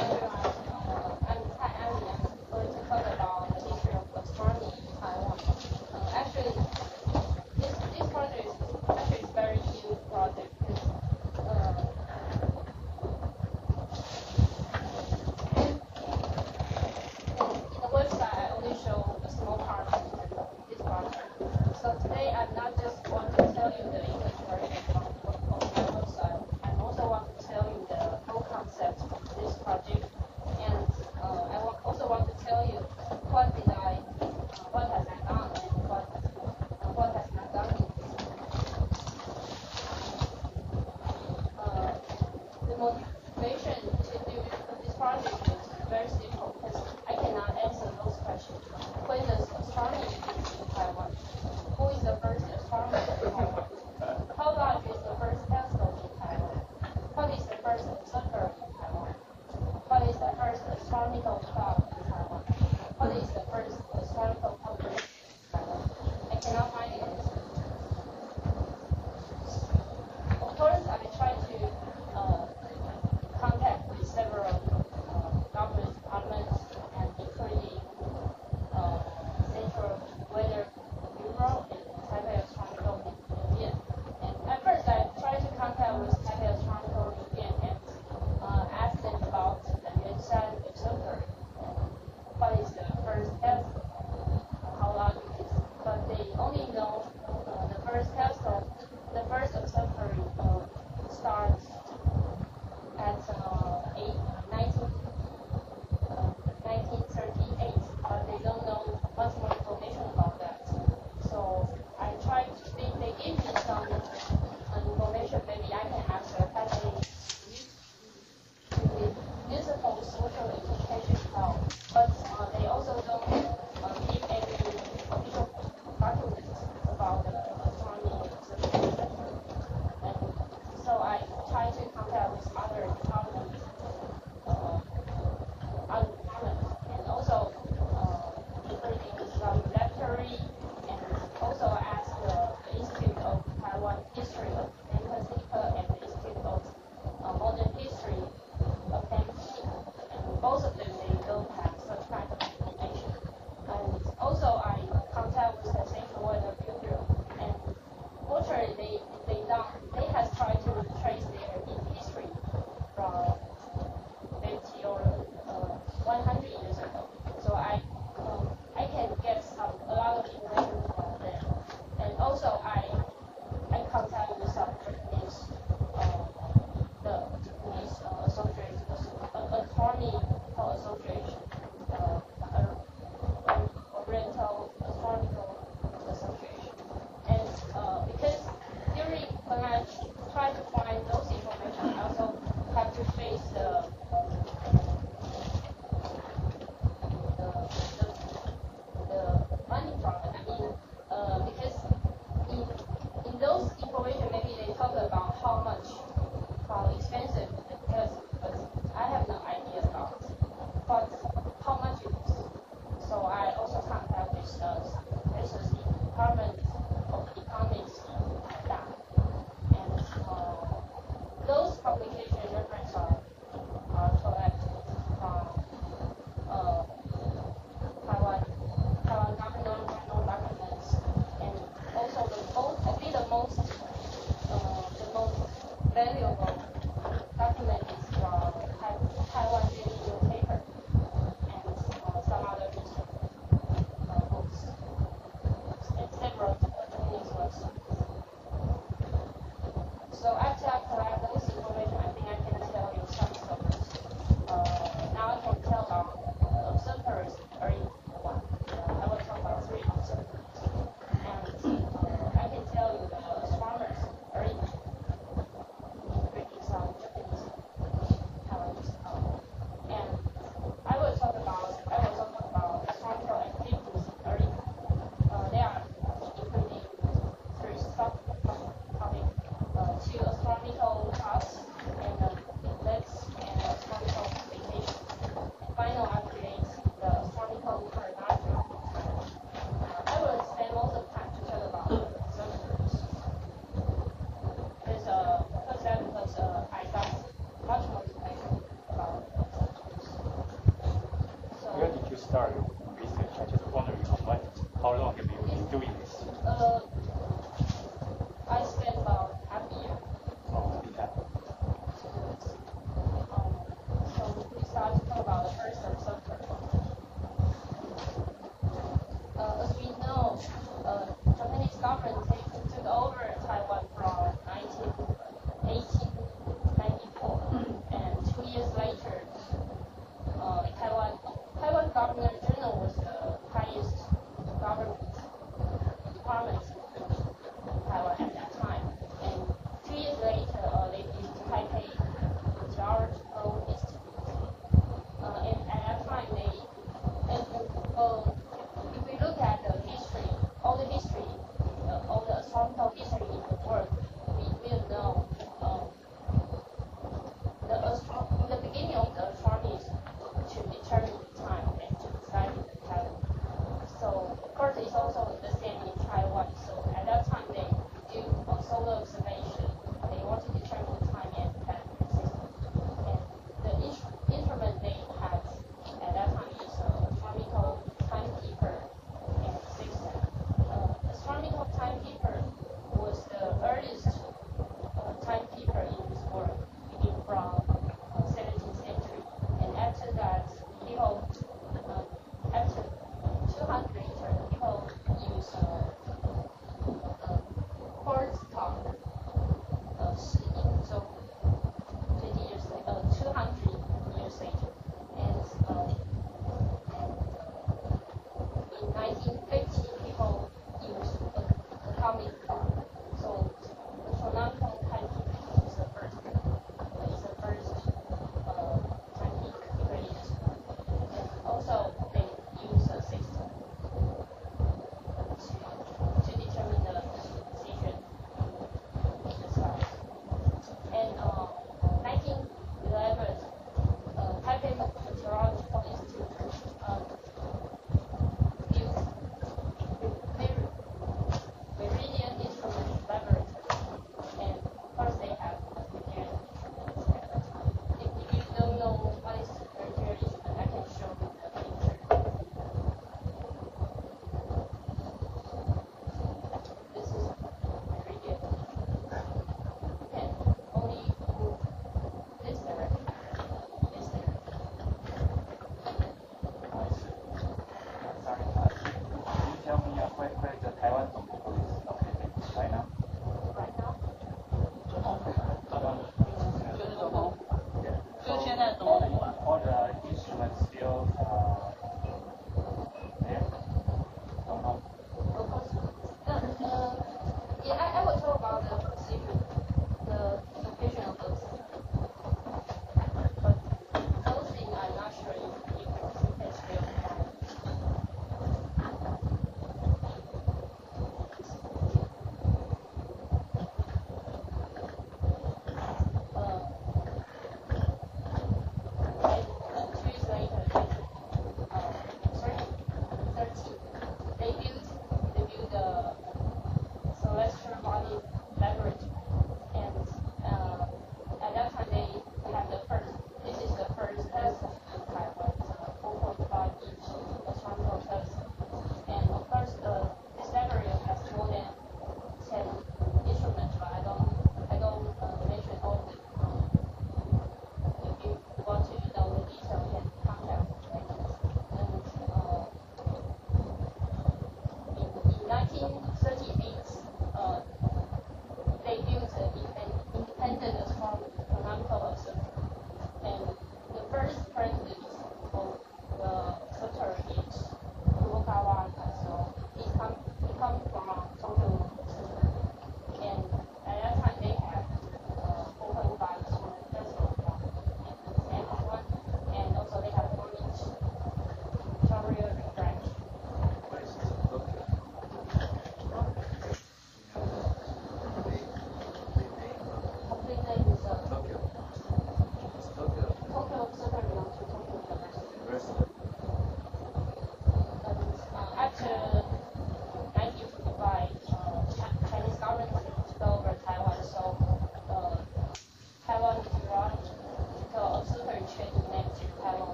everyone. I'm Ali. I'm going to talk about the history of astronomy in Taiwan. Actually, this project is very huge project because in the website I only show a small part of this project. So today I'm not just going to tell you the English version of my website. I also want to tell you the whole concept of this project, and also want to tell you what has I done, and what has not done in this. The motivation to do this project is very simple because I cannot answer those questions. When does astronomy begin in Taiwan? Who is the first astronomer in Taiwan? How large is the first telescope in Taiwan? What is the first observer in Taiwan? What is the first astronomical club in Taiwan? What is the first astronomical congress in Taiwan? I cannot find the answer. Of course, I try to contact with several government departments, and including Central Weather Bureau and Taipei Astronomical Museum. And at first, I tried to contact with Taipei Astronomical Museum and ask them about the Yuanshan Observatory. What is the first telescope? How large it is? But they only know the first telescope, the first observatory starts at 1938, but they don't know much more information about that. So I tried to see if they give me some information. Maybe I can ask them that they use it for social education help. But they also don't give any official documents about the astronomy sector. And so I try to contact with other departments, and also including some laboratory, and also ask the Institute of Taiwan History of Pan Pacific and the Institute of Modern History of Pan Pacific, and both of them they don't have such kind of information. And also I contact with the Central Weather Bureau, and fortunately they have tried to trace their history from 50 or 100 years ago. So I can get a lot of information from them. And also I contact with some Japanese the Japanese association, astronomical association, Oriental Astronomical Association. And because when I try to find those information, I also have to face the money problem. I mean, because in those information, maybe they talk about how expensive the test is, but I have no idea about how much it is. So I also contact with SSE Department of Economics in Taiwan, and those publication reference are collected from Taiwan governmental documents, and also I think the most valuable document is from Taiwan Daily Newspaper and some other books and several Japanese websites. So after I collect those information, I think I can tell you some stories. Now I can tell about observatories very one. I will talk about 3 observatories, and I can tell you the astronomers very including some Japanese, Taiwanese, and I will talk about astronomical activities very. They are including 3 sub-topics. 2 astronomical start research? I just wondering how long have you been doing this? I spent about half a year. Oh, yeah. So we start to talk about the first subject. As we know, Japanese government took over Taiwan from 1894, and 2 years later, Taiwan Governor General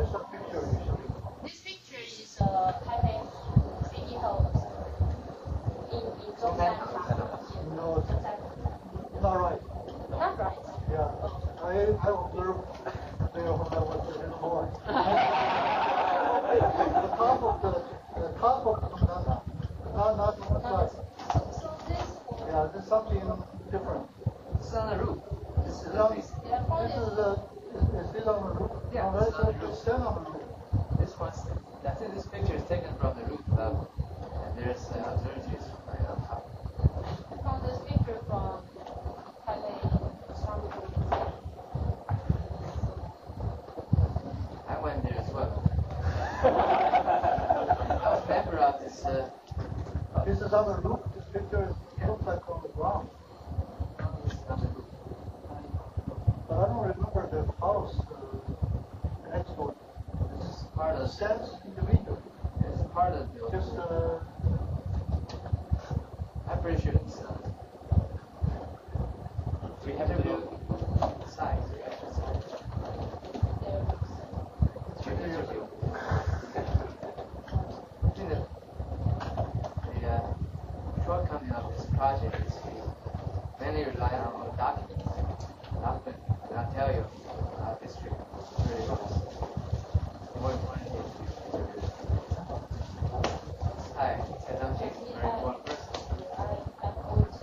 is the picture usually? This picture is Taipei City Hall in Zhongshan. No, not right. Not right. Yeah, I observed there when I was a little boy. the top of the banana, not on the side. So this one. Yeah, there's something different. It's on the roof. This is the Yeah, base. is this on the roof? Yeah, No, it's on the it's roof. stand on the roof. This one's, I think this picture is taken from the roof level. And there's observatories right on top. From this picture from Taipei Astronomy. I went there as well. I was member of this. This is on the roof. This picture looks like on the ground. This is on the roof. But I don't remember the house next door. This is part of. Stands individual. It's part of the. Just I'm pretty sure it's. We have to do. Size, the actual size. Interview. I think the shortcoming of this project is we mainly rely on documents. Documents cannot tell you history very well. The more important thing is interview. Hi, Chen Dangqing, very important person. I'm going to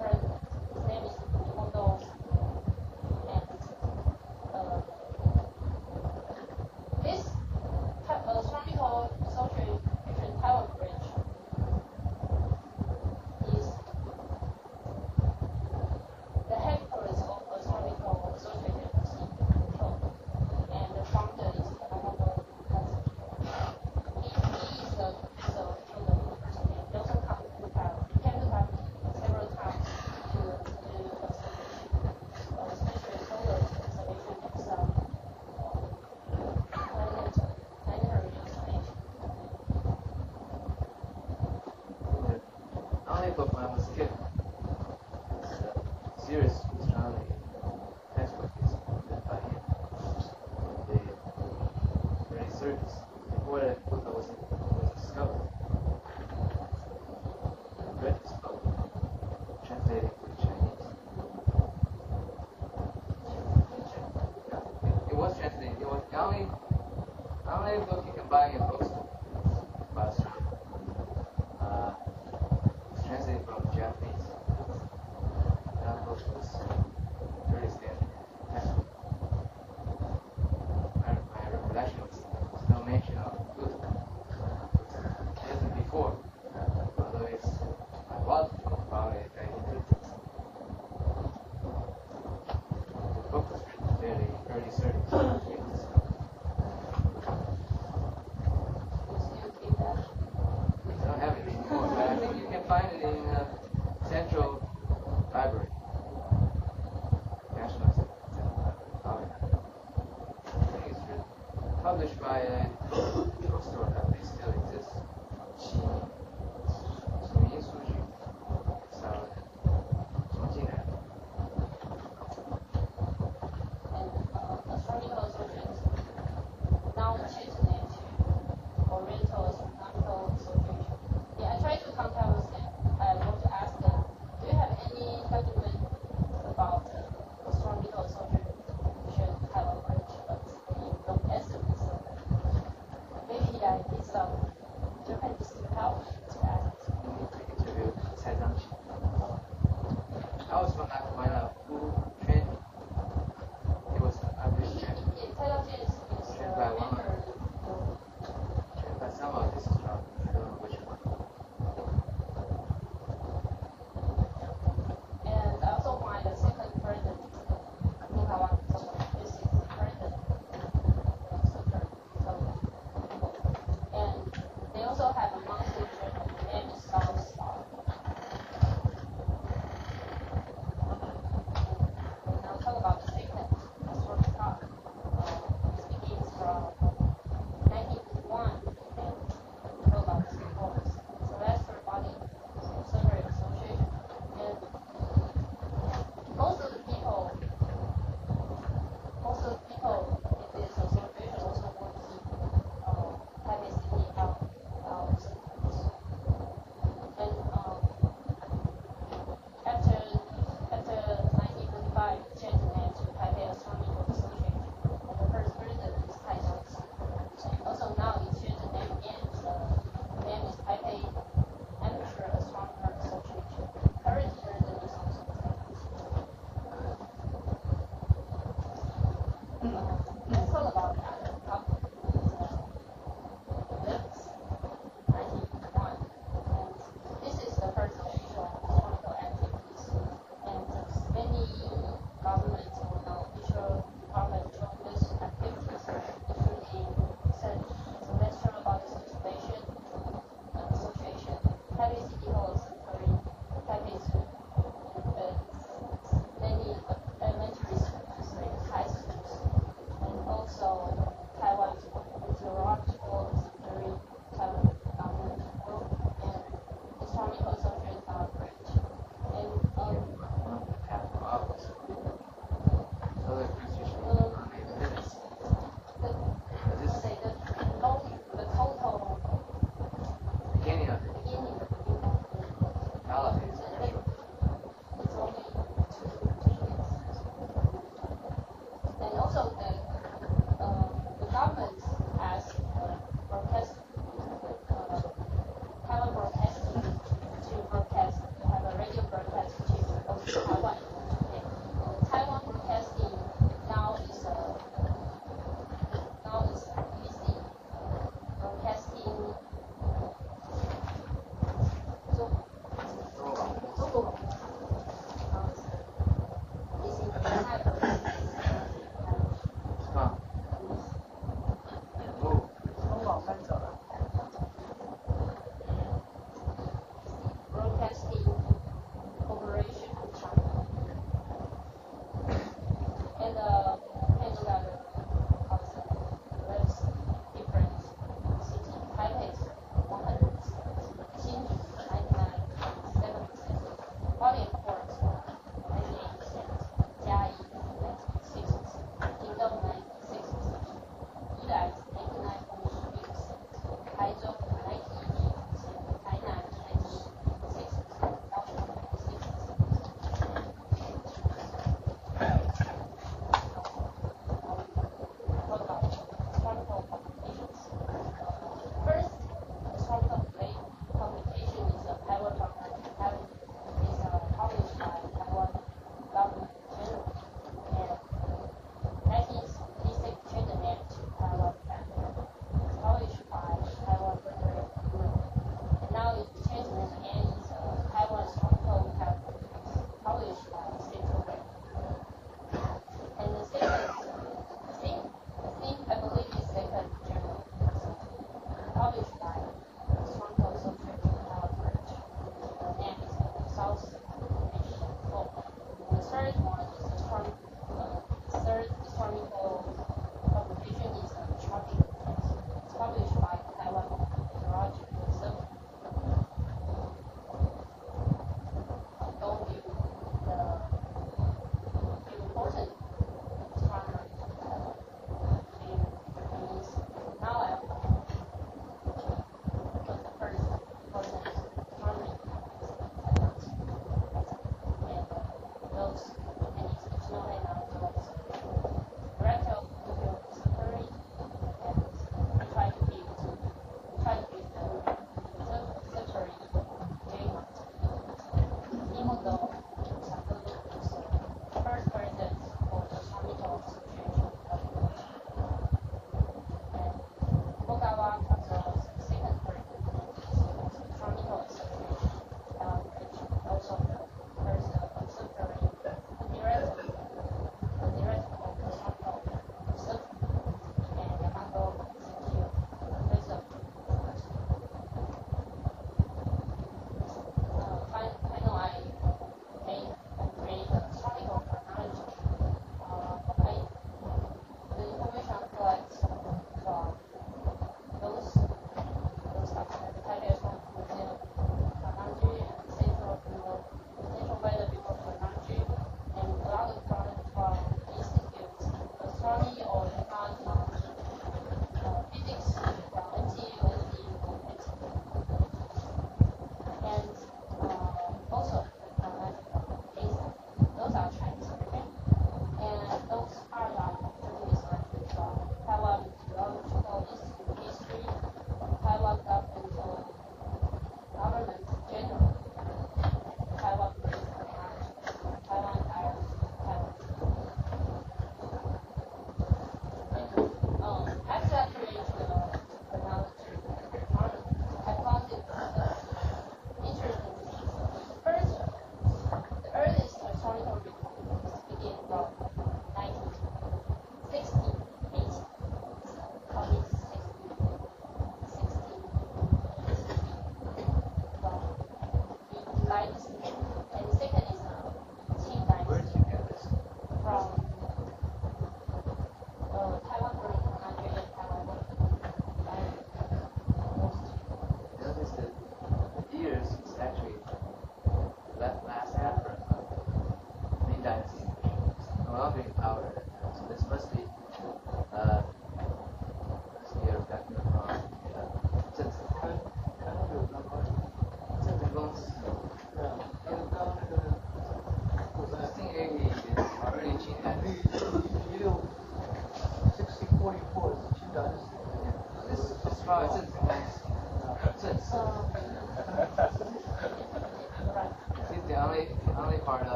president. His name is Imoto. And this astronomical association Taiwan Bridge is the headquarters of astronomical association in Tokyo, and the founder is Yamamoto Katsuki. He is the from the university. He also came to Taiwan several times to do observation, especially solar observation and some planetary observation. The only book when I was a kid was serious astronomy textbook is written by him. The early 30s, before that book was discovered. I read this book, translated to Chinese. Yeah, it was translated. It was the only book you can buy in a bookstore about astronomy. It's translated from Japanese. That book was very standard textbook. My recollection was no mention of Pluto. It isn't before, although it's my father probably that he did it. The book was written fairly early 30s. I don't have it anymore, but I think you can find it in Central Library. National Central Library. I think it's written, published by a bookstore that they still exists. Suyin Suju. It's out in Chongqing. And astronomical associates now change the name to Oriental Astronomical Association. Yeah, I tried to contact with them. I want to ask them, do you have any document about astronomical association Taiwan Bridge? But no answer. So maybe I need some Japanese help to ask. You need to interview Cai Zhangqi. I was trying to find out who trained him. It was Irish trained. Yeah, Taylor James is Trained by one. member. Trained by some of this astronomer. I don't know which one. And I also find the second president in Taiwan. This is the president of Super. And they also have a monthly journal. The name is South Star. Taiwan. Taiwan Broadcasting now is busy broadcasting 中国is in China. Move. 从网上走了。 Broadcasting Corporation of China.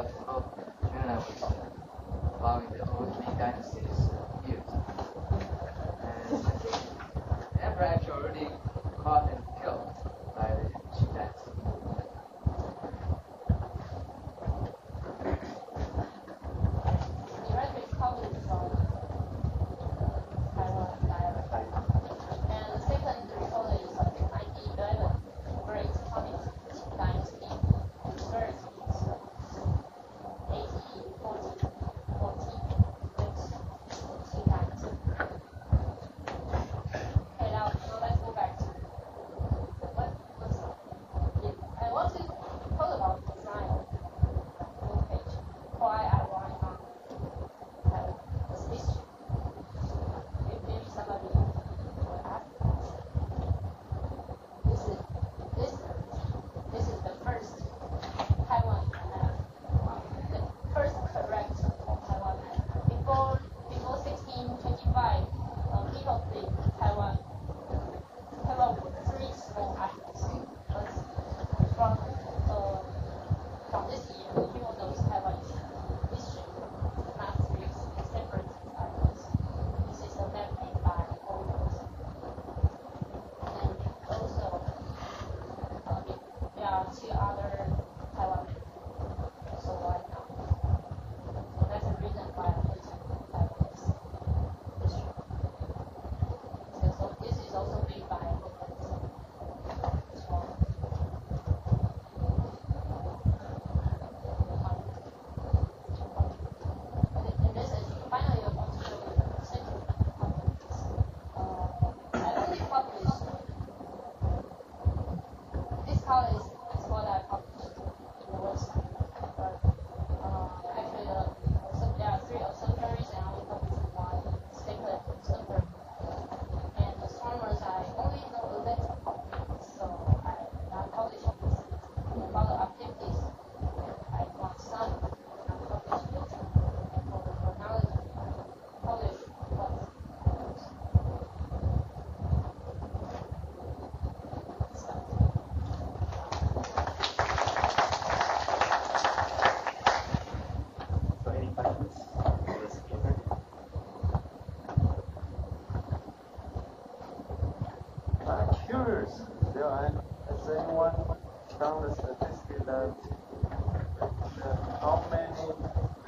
about how China was following the old Ming Dynasty's views. And I think the emperor actually already caught and killed by the Qing dynasty. Directly copied from Taiwan dialect. And the second recorded is 1911, Great Communist Dynasty. First is 1840, 1990. Okay, now let's go back to what was I want to talk about design of the page. Why I want this issue. Maybe somebody will ask. This is the first Taiwan map. The first correct Taiwan map. Before 1625, people think Taiwan was three small islands. But from this year, people know Taiwan is shape, not three separate islands. This is a map made by Olders. And also, there are two other Taiwan also right now. So that's the reason why I put Taiwan as district. So this is also made by Olders. This one. And this is finally I want to show you the center companies. I only published this color is what I published in the website. But actually there are three observatories and I only published one sacred observatory. And astronomers I only know a little of it, so I published this. About the activities I want some and published later. And for the chronology, publish what So any questions for the speaker? I'm curious, has anyone found a statistic that how many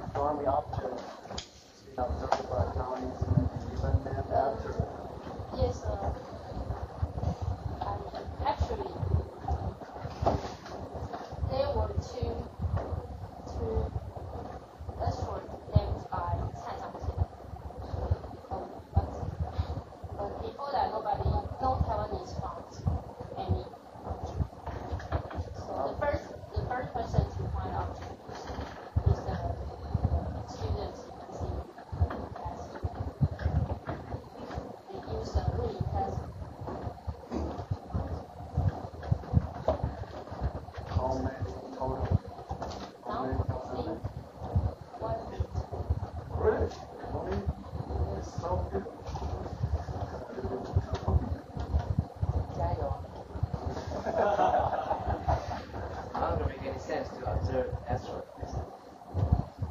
astronomy objects being observed by counties even then after? Yes, actually, there were two asteroids named by Cai Zhangjian. But before that, no Taiwanese found any object. So the first person to find object is the student last year. They use a really test. How many total? How many Now, total? see, what Really? Only? It's so good. It's not going to make any sense to observe asteroids.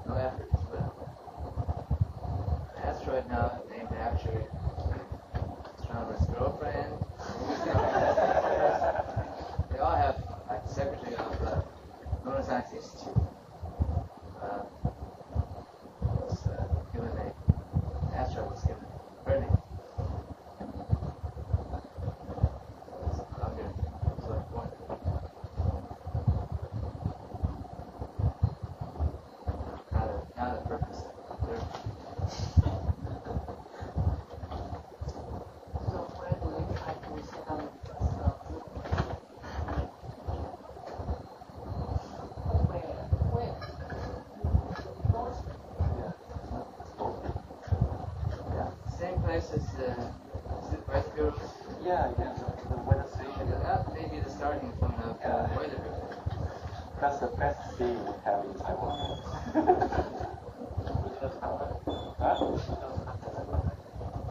No effort is put. An asteroid now named actually astronomer's girlfriend. They all have like the secretary of the Lunar Science Institute. Was given a asteroid was given her name. So I'm going to point. Not a purpose. So where do we try to set up where? North. Same place as West Bureau. Yeah, the weather station. That may be the starting point of weather bureau. That's the best thing we have in Taiwan.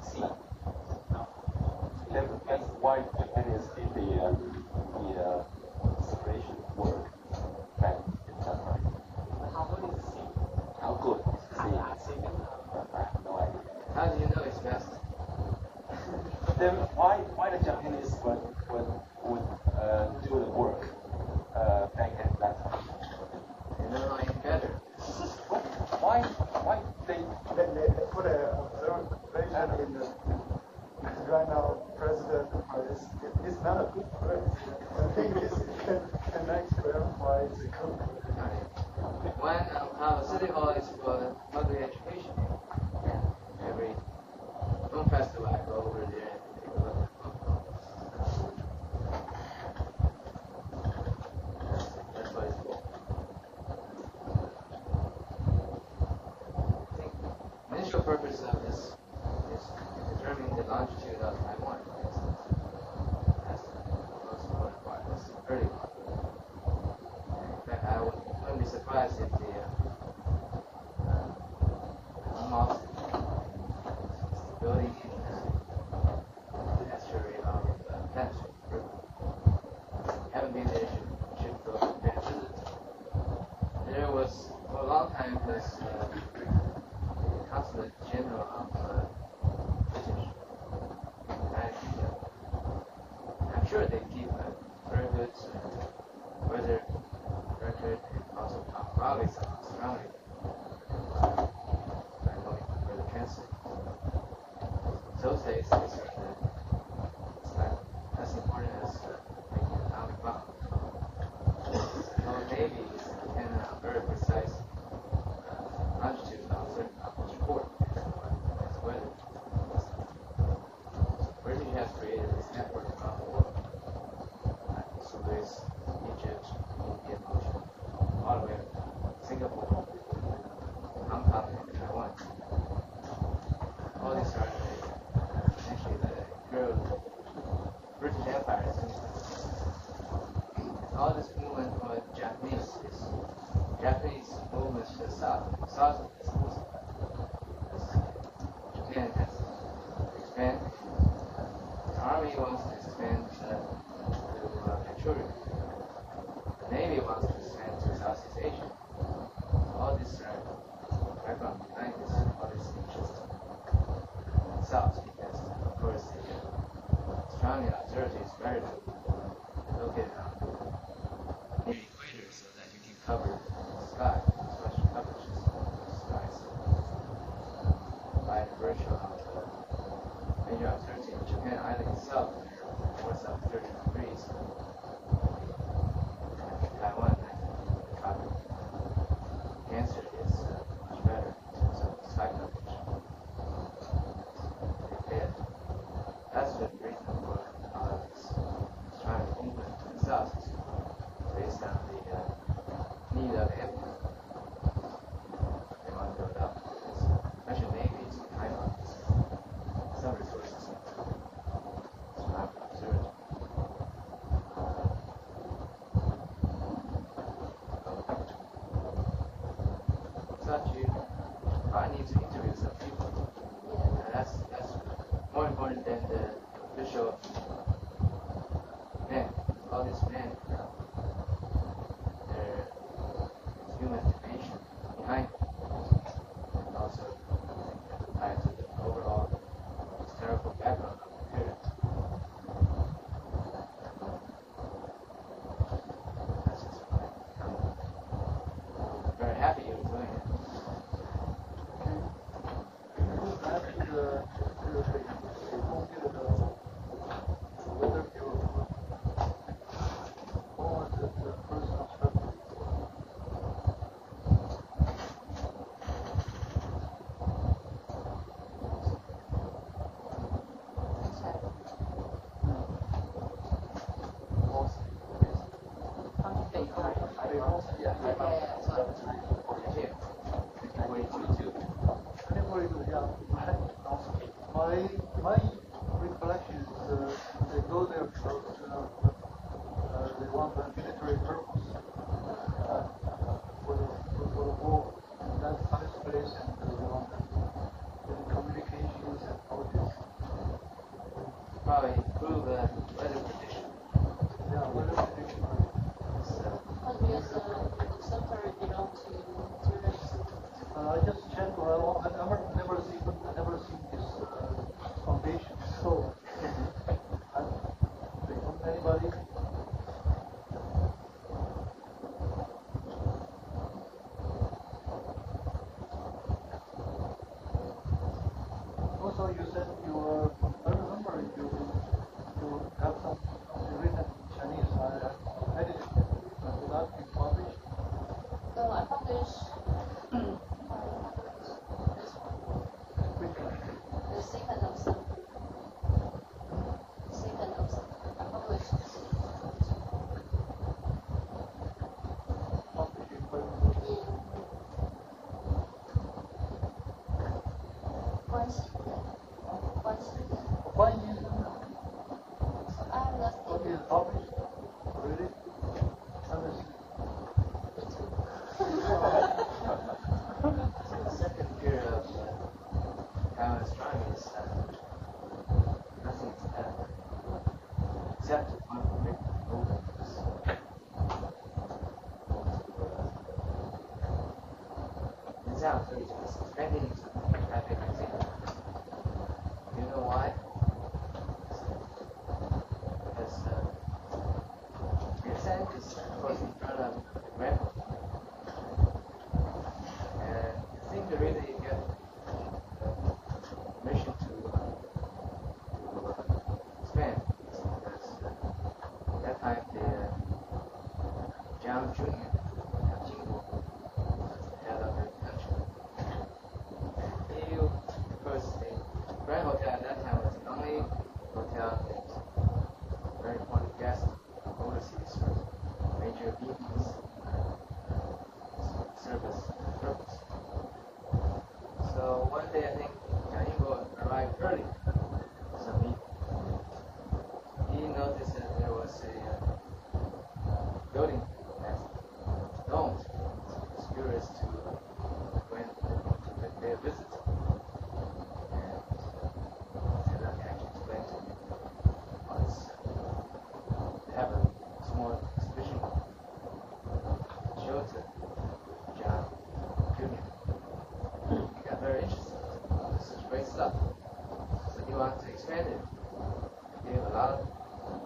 See. That's why Japanese did the observation work back in Taiwan. how would you then why the Japanese would do the work back then that time? They know I am better. Why they They put an observation in the right now president is not a good president. I think this can explain why it's a good president. When our city hall is for public education, every film festival I go over there and take a look at that's what it's for. I think the initial purpose of this is determining the longitude of Taiwan, for instance. That's the most important part. That's the early part. In fact, I wouldn't be surprised if the unlocked stability in the estuary of Tennessee River. Haven't been there, should go there and visit. There was, for a long time, was the Consulate General of British United Kingdom. I'm sure they keep a very good weather record and also probably some astronomy by going for the transit. Those days, it's like as important as making an atomic bomb. Our Navy is dependent on very precise longitude on certain port as weather. Britain has created this network around the world. Suez, Egypt, Indian Ocean, all the way to Singapore, Hong Kong, and Taiwan. All these are essentially the imperial British Empire. All this movement for the Japanese is Japanese movement to the south of this movement. Japan has to expand. The army wants to expand to Manchuria. The Navy wants to expand to Southeast Asia. All these are background behind this, all this interest in the south, because of course the astronomy observatory is very located on the equator so that you can cover the sky, as much coverage as the sky. So by virtue of the major observatory in Japan Island itself, north of 30 degrees, Taiwan, the copper cancer is much better in terms of sky coverage. That's the reason for this astronomy movement to the south is based on the need of energy. They want to build up this special Navy to Taiwan. Some resources. It's not absurd. Such you probably need to interview some people. And that's more important than the official men. All these men, there's human information behind them. And also tied to the overall historical background of the period. That's just why I'm very happy you're doing it. Can you go back to the weather bureau? What was the first obstruction? My recollection is they go there because they want a military purpose for the war. That's first place, and they want the communications and all this. Probably improve the weather prediction. Yeah, weather prediction. But because the observatory belong to tourists. I just checked. Well, I never seen this foundation. So you said you were, I remember you got something written in Chinese. I didn't, did that be published? So I published Which one? the second of some. I published Published in what? in 关系人. Why you? So I'm the What is student. published? Really? Understood. Me too. So the second period of Taiwan astronomy is nothing except one big movement. In South Korea, it's expanding into Taipei Museum. Do you know why? Because your scientists, of course, in front of the Grand Hotel. And I think the reason you get permission to expand is because at that time the Jiang Jr. Jingbo head of the country. He, of course, the Grand Hotel at that time was the only hotel that very important guests overseas for major meetings, service purpose. So one day I think Jiang Yingbo arrived early for some meeting. He noticed that there was a building that's domed. So he was curious to go in to pay a visit. And said, I can actually explain to you how this they have a small exhibition show to Jiang Jr. He got very interested. This is great stuff. So he wanted to expand it. He gave a lot of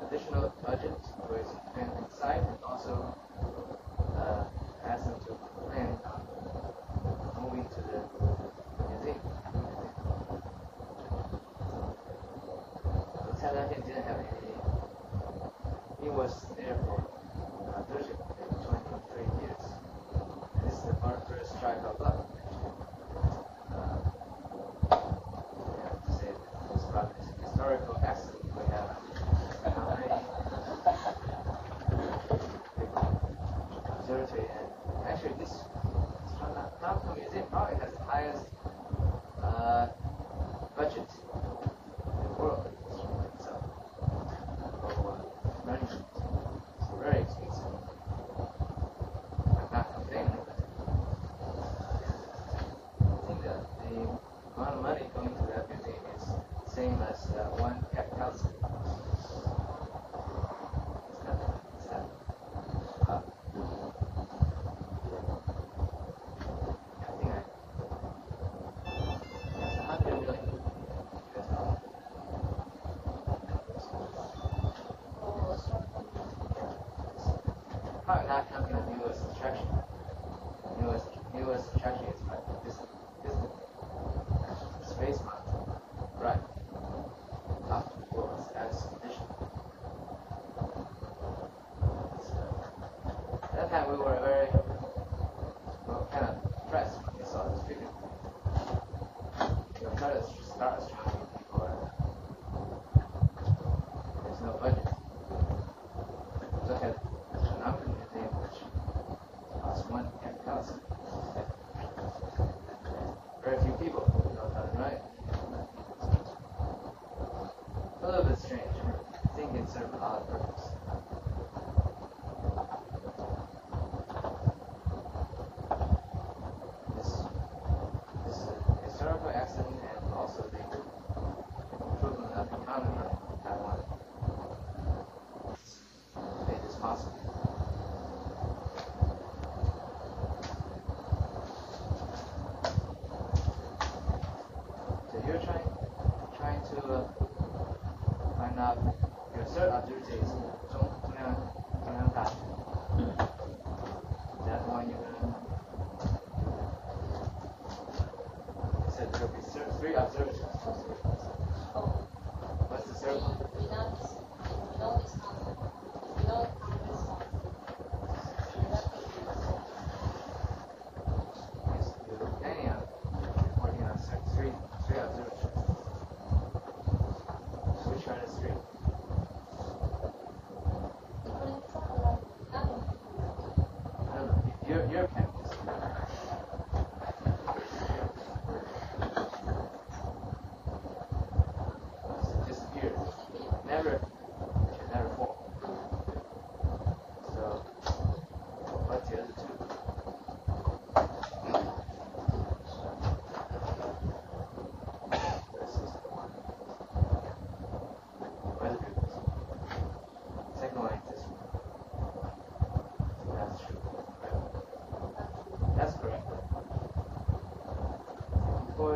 additional budget towards expanding the site and also asked them to plan on moving to the museum. So Cai Liang didn't have any. He was there for 23 years. And this is the first strike of luck. We have to say that this project is a historical accident. We have how many observatory, and actually this Nautical Museum probably has the highest budget in the world. So, for running, it's very expensive. I'm not complaining, but I think that the amount of money going to that museum is the same as one Keck telescope. It's nothing. It's that. I think that's $100 million US dollars. for astronomy. Probably not counting the newest attraction. Newest attraction is like this Space Mountain, right? Top floor is expedition. At that time we were very kind of impressed when we saw this figure. We were trying to start astronomy before there's no budget. Look at Astronomical Museum, which costs one Keck telescope. Very few people know how to write. A little bit strange. I think it served a lot of purpose. This is a historical accident and also the improvement of the economy in Taiwan. Made this possible. So you're trying to find out your third observatory is Zhongyang Dashi. Is that the one you're gonna do? You said there will be three observatories.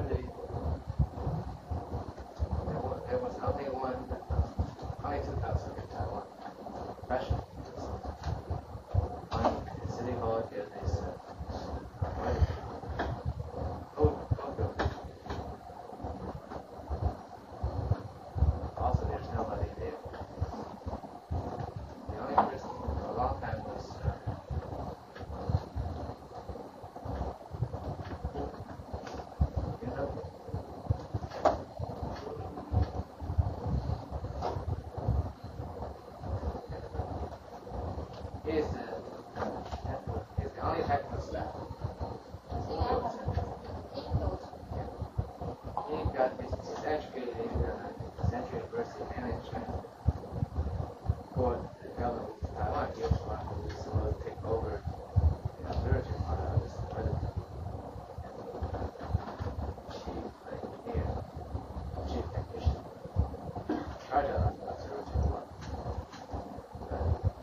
before there was only only 2 councils in Taiwan. Russian. One in City Hall, the other is old building. Also, there's nobody there. The only person for a long time was He's the only technical staff. He he's educated in Central University and in China. For the government of Taiwan, he was one who was supposed to take over the observatory part of this president. Chief engineer, chief technician, charge of observatory work.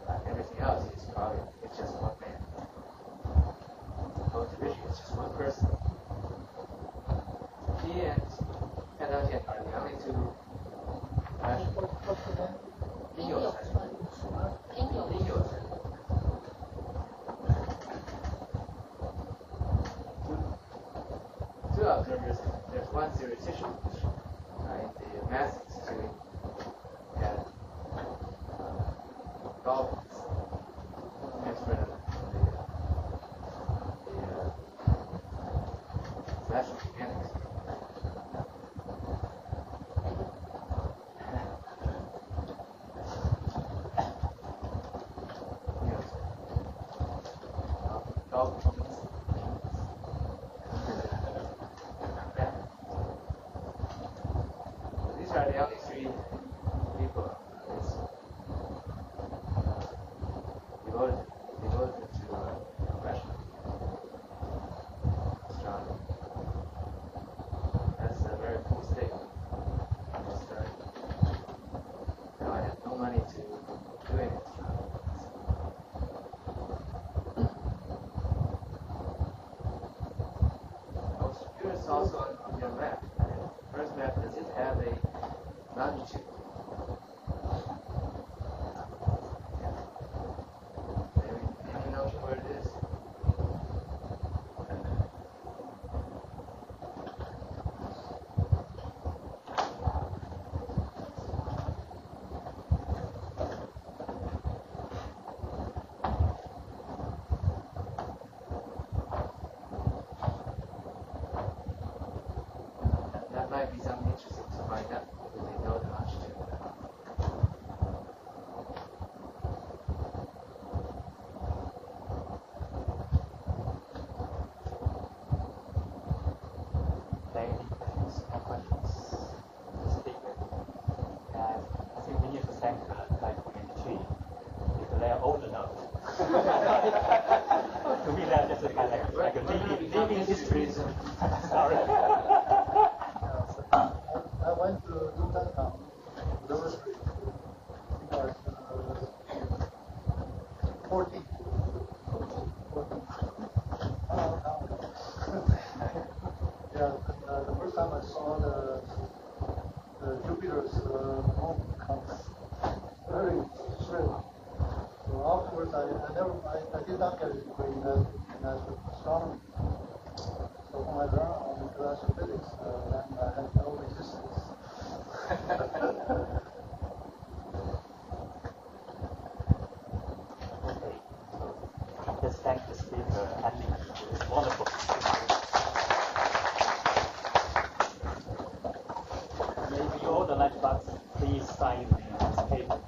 But everything else is probably it's just one man. Both divisions is just one person. He and Chen Dangjian are the only 2 national. Two observers, there's one theoretician in the Math Institute at Dolphins, expert of the national mechanics. Dolphins. These are the only 3 people devoted to profession, astronomy. That's a very cool statement. Now I have no money to do any astronomy. I was curious also on your map. First map, does it have a longitude? Maybe you know where it is. That might be something interesting to find out if they know the longitude. More questions? Statement. I think we need to thank the Thai community if they are old enough. To me, that's just kind of like a living history. Sorry. I went to Tutankhamun Observatory in 14. Yeah, the first time I saw the Jupiter's moon comes very thrilling. So afterwards, I did not get a degree in astronomy. So when I learned on astrophysics, then I had no